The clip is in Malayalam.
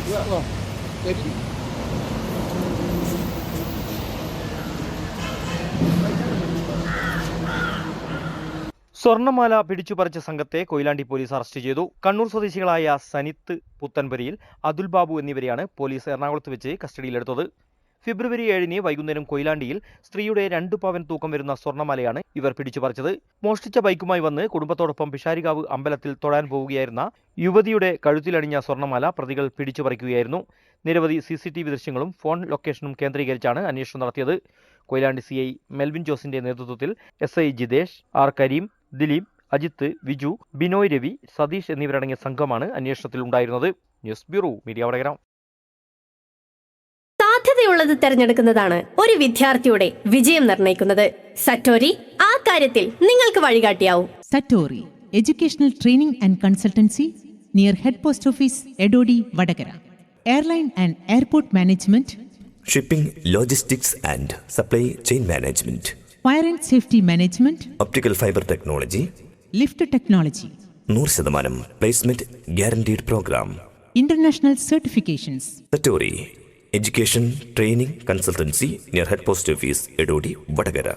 സ്വർണ്ണമാല പിടിച്ചുപറിച്ച സംഘത്തെ കൊയിലാണ്ടി പോലീസ് അറസ്റ്റ് ചെയ്തു. കണ്ണൂർ സ്വദേശികളായ സനിത്ത് പുത്തൻപരിയിൽ, അതുൽ ബാബു എന്നിവരെയാണ് പോലീസ് എറണാകുളത്ത് വെച്ച് കസ്റ്റഡിയിലെടുത്തത്. ഫെബ്രുവരി 7 വൈകുന്നേരം കൊയിലാണ്ടിയിൽ സ്ത്രീയുടെ 2 പവൻ തൂക്കം വരുന്ന സ്വർണ്ണമാലയാണ് ഇവർ പിടിച്ചുപറിച്ചത്. മോഷ്ടിച്ച ബൈക്കുമായി വന്ന് കുടുംബത്തോടൊപ്പം പിഷാരികാവ് അമ്പലത്തിൽ തൊഴാൻ പോവുകയായിരുന്ന യുവതിയുടെ കഴുത്തിലണിഞ്ഞ സ്വർണ്ണമാല പ്രതികൾ പിടിച്ചുപറിക്കുകയായിരുന്നു. നിരവധി CCTV ദൃശ്യങ്ങളും ഫോൺ ലൊക്കേഷനും കേന്ദ്രീകരിച്ചാണ് അന്വേഷണം നടത്തിയത്. കൊയിലാണ്ടി CI മെൽവിൻ ജോസിന്റെ നേതൃത്വത്തിൽ SI ജിതേഷ്, R കരീം, ദിലീപ്, അജിത്ത്, വിജു, ബിനോയ് രവി, സതീഷ് എന്നിവരടങ്ങിയ സംഘമാണ് അന്വേഷണത്തിൽ ഉണ്ടായിരുന്നത്. News bureau, media Vadakara. സാധ്യതയുള്ളത് തിരഞ്ഞെടുക്കുന്നതാണ് ഒരു വിദ്യാർത്ഥിയുടെ വിജയം നിർണ്ണയിക്കുന്നത്. സറ്റോരി ആ കാര്യത്തിൽ നിങ്ങൾക്ക് വഴികാട്ടിയാവും. Satori educational training and consultancy near head post office, Edodi, Vadakara. Airline and airport management, shipping, logistics and supply chain management, fire and safety management, optical fibre technology, lift technology, 100% placement guaranteed programme, international certifications. Satori education training consultancy near head post office, Edodi, Vadakara.